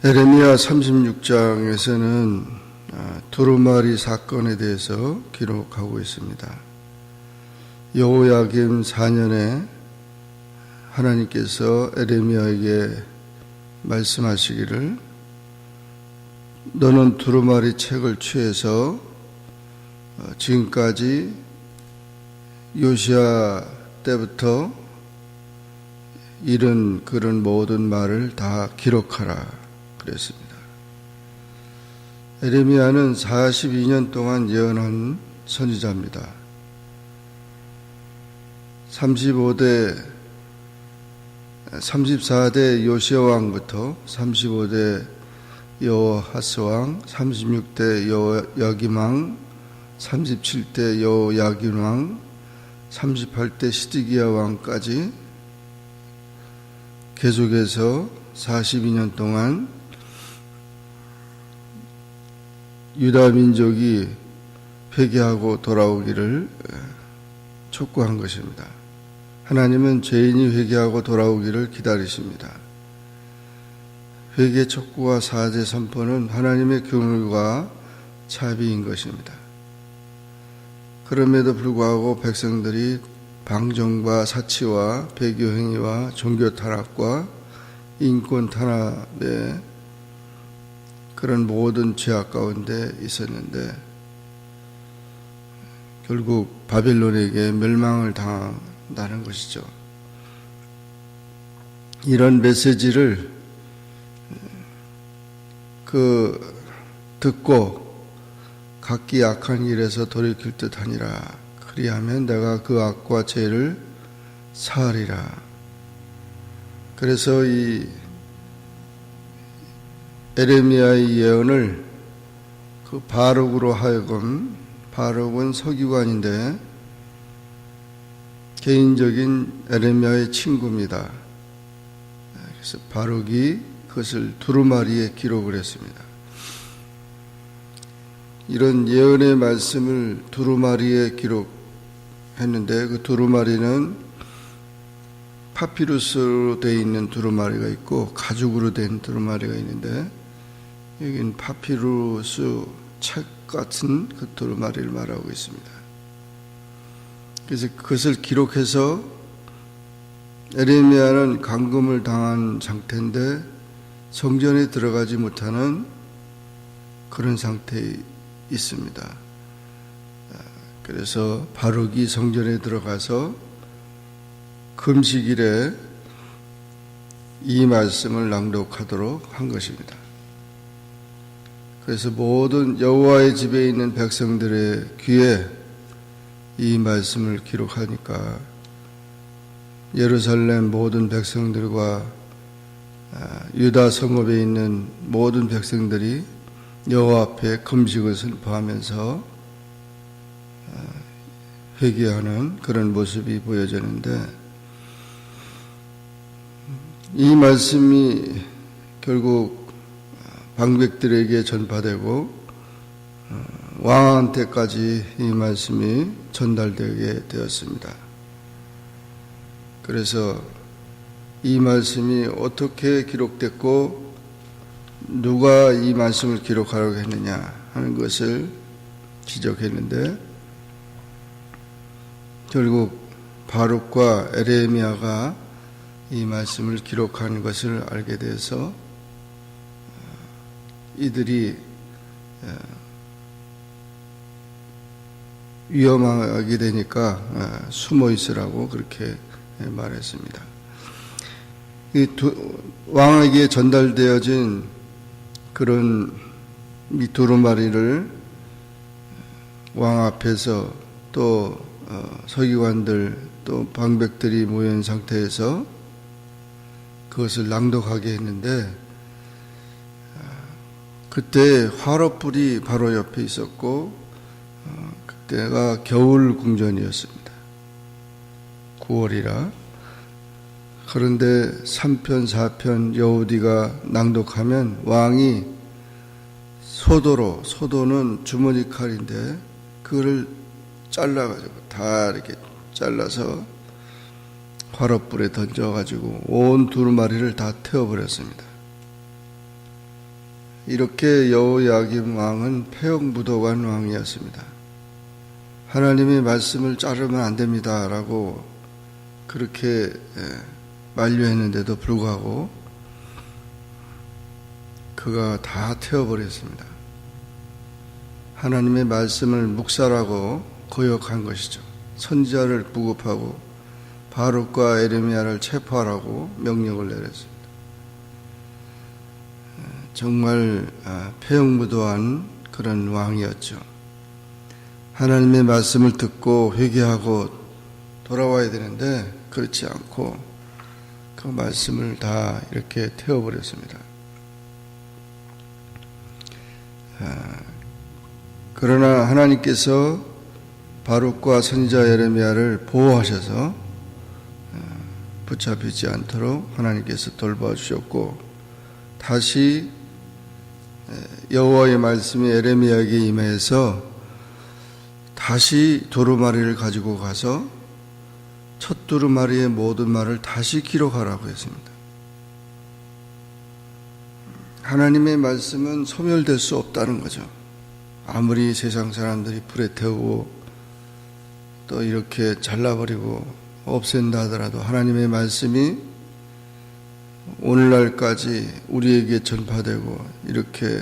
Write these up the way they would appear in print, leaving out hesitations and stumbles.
에레미야 36장에서는 두루마리 사건에 대해서 기록하고 있습니다. 여호야김 4년에 하나님께서 에레미야에게 말씀하시기를 너는 두루마리 책을 취해서 지금까지 요시야 때부터 이른 그런 모든 말을 다 기록하라 그랬습니다. 에레미야는 42년 동안 예언한 선지자입니다. 34대 요시야 왕부터 35대 여호아스 왕, 36대 여호야김 왕, 37대 여호야긴 왕, 38대 시드기야 왕까지 계속해서 42년 동안 유다 민족이 회개하고 돌아오기를 촉구한 것입니다. 하나님은 죄인이 회개하고 돌아오기를 기다리십니다. 회개 촉구와 사죄 선포는 하나님의 긍휼과 자비인 것입니다. 그럼에도 불구하고 백성들이 방종과 사치와 배교 행위와 종교 타락과 인권 탄압의 그런 모든 죄악 가운데 있었는데 결국 바벨론에게 멸망을 당한다는 것이죠. 이런 메시지를 듣고 각기 악한 길에서 돌이킬 듯하니라. 그리하면 내가 그 악과 죄를 사하리라. 그래서 이 에레미야의 예언을 그 바룩으로 하여금, 바룩은 서기관인데 개인적인 에레미야의 친구입니다. 그래서 바룩이 그것을 두루마리에 기록을 했습니다. 이런 예언의 말씀을 두루마리에 기록했는데 그 두루마리는 파피루스로 되어 있는 두루마리가 있고 가죽으로 된 두루마리가 있는데 여기는 파피루스 책 같은 그 두루마리를 말하고 있습니다. 그래서 그것을 기록해서 에레미야는 감금을 당한 상태인데 성전에 들어가지 못하는 그런 상태에 있습니다. 그래서 바룩이 성전에 들어가서 금식일에 이 말씀을 낭독하도록 한 것입니다. 그래서 모든 여호와의 집에 있는 백성들의 귀에 이 말씀을 기록하니까 예루살렘 모든 백성들과 유다 성읍에 있는 모든 백성들이 여호와 앞에 금식을 선포하면서 회개하는 그런 모습이 보여지는데 이 말씀이 결국 방백들에게 전파되고 왕한테까지 이 말씀이 전달되게 되었습니다. 그래서 이 말씀이 어떻게 기록됐고 누가 이 말씀을 기록하라고 했느냐 하는 것을 지적했는데 결국 바룩과 에레미야가 이 말씀을 기록한 것을 알게 돼서 이들이 위험하게 되니까 숨어 있으라고 그렇게 말했습니다. 이 왕에게 전달되어진 그런 이 두루마리를 왕 앞에서 또 서기관들 또 방백들이 모여 있는 상태에서 그것을 낭독하게 했는데 그때 화롯불이 바로 옆에 있었고 그때가 겨울 궁전이었습니다. 9월이라 그런데 3편, 4편 여우디가 낭독하면 왕이 소도는 주머니 칼인데 그거를 잘라가지고 다 이렇게 잘라서 화롯불에 던져가지고 온 두루마리를 다 태워버렸습니다. 이렇게 여호야김 왕은 폐역무도한 왕이었습니다. 하나님의 말씀을 자르면 안 됩니다 라고 그렇게 만류했는데도 불구하고 그가 다 태워버렸습니다. 하나님의 말씀을 묵살하고 거역한 것이죠. 선지자를 부급하고 바룩과 에레미야를 체포하라고 명령을 내렸습니다. 정말 폐역무도한 그런 왕이었죠. 하나님의 말씀을 듣고 회개하고 돌아와야 되는데 그렇지 않고 그 말씀을 다 이렇게 태워버렸습니다. 그러나 하나님께서 바룩과 선지자 예레미야를 보호하셔서 붙잡히지 않도록 하나님께서 돌봐주셨고 다시 여호와의 말씀이 예레미야에게 임해서 다시 두루마리를 가지고 가서 첫 두루마리의 모든 말을 다시 기록하라고 했습니다. 하나님의 말씀은 소멸될 수 없다는 거죠. 아무리 세상 사람들이 불에 태우고 또 이렇게 잘라버리고 없앤다 하더라도 하나님의 말씀이 오늘날까지 우리에게 전파되고 이렇게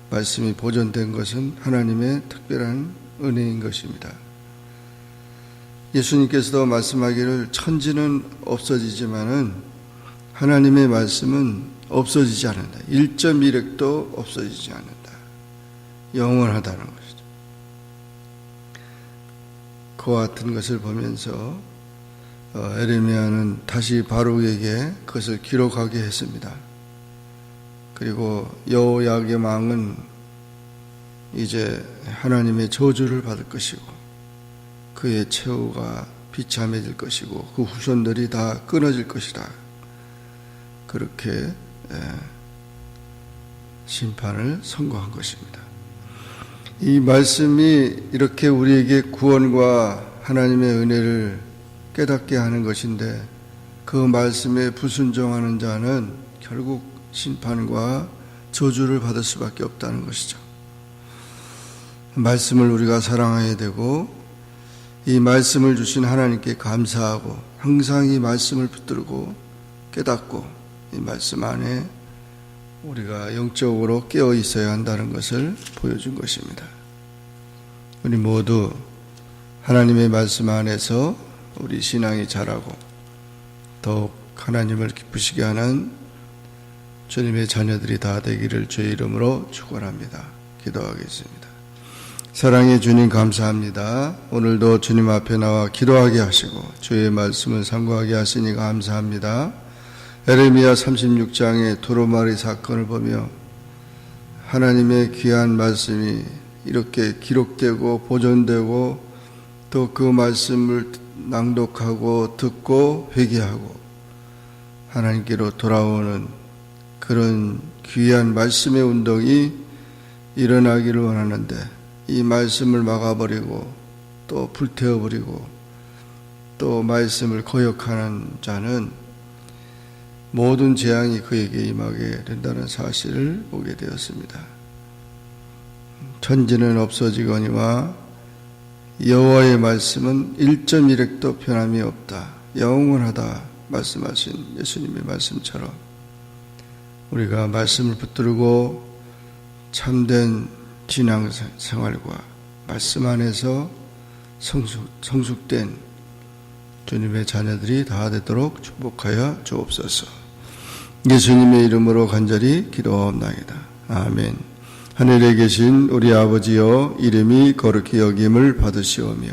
말씀이 보존된 것은 하나님의 특별한 은혜인 것입니다. 예수님께서도 말씀하기를 천지는 없어지지만은 하나님의 말씀은 없어지지 않는다. 1.1획도 없어지지 않는다. 영원하다는 것이죠. 그와 같은 것을 보면서 에레미야는 다시 바룩에게 그것을 기록하게 했습니다. 그리고 여호야김 왕은 이제 하나님의 저주를 받을 것이고 그의 최후가 비참해질 것이고 그 후손들이 다 끊어질 것이다. 그렇게 심판을 선고한 것입니다. 이 말씀이 이렇게 우리에게 구원과 하나님의 은혜를 깨닫게 하는 것인데 그 말씀에 불순종하는 자는 결국 심판과 저주를 받을 수밖에 없다는 것이죠. 말씀을 우리가 사랑해야 되고 이 말씀을 주신 하나님께 감사하고 항상 이 말씀을 붙들고 깨닫고 이 말씀 안에 우리가 영적으로 깨어 있어야 한다는 것을 보여준 것입니다. 우리 모두 하나님의 말씀 안에서 우리 신앙이 자라고 더욱 하나님을 기쁘시게 하는 주님의 자녀들이 다 되기를 주의 이름으로 축원합니다. 기도하겠습니다. 사랑의 주님 감사합니다. 오늘도 주님 앞에 나와 기도하게 하시고 주의 말씀을 상고하게 하시니 감사합니다. 에레미야 36장의 두루마리 사건을 보며 하나님의 귀한 말씀이 이렇게 기록되고 보존되고 또 그 말씀을 낭독하고 듣고 회개하고 하나님께로 돌아오는 그런 귀한 말씀의 운동이 일어나기를 원하는데 이 말씀을 막아버리고 또 불태워버리고 또 말씀을 거역하는 자는 모든 재앙이 그에게 임하게 된다는 사실을 보게 되었습니다. 천지는 없어지거니와 여호와의 말씀은 1.1획도 변함이 없다. 영원하다 말씀하신 예수님의 말씀처럼 우리가 말씀을 붙들고 참된 신앙생활과 말씀 안에서 성숙된 주님의 자녀들이 다 되도록 축복하여 주옵소서. 예수님의 이름으로 간절히 기도하옵나이다. 아멘. 하늘에 계신 우리 아버지여, 이름이 거룩히 여김을 받으시오며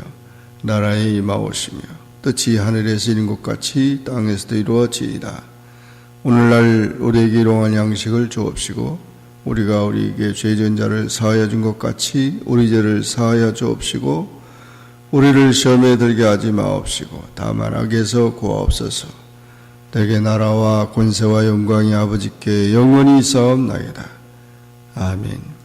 나라에 임하오시며 뜻이 하늘에서 이룬 것 같이 땅에서도 이루어지이다. 오늘날 우리에게 일용할 양식을 주옵시고 우리가 우리에게 죄진 자를 사하여 준 것 같이 우리 죄를 사하여 주옵시고 우리를 시험에 들게 하지 마옵시고 다만 악에서 구하옵소서. 내게 나라와 권세와 영광이 아버지께 영원히 있사옵나이다. 아멘.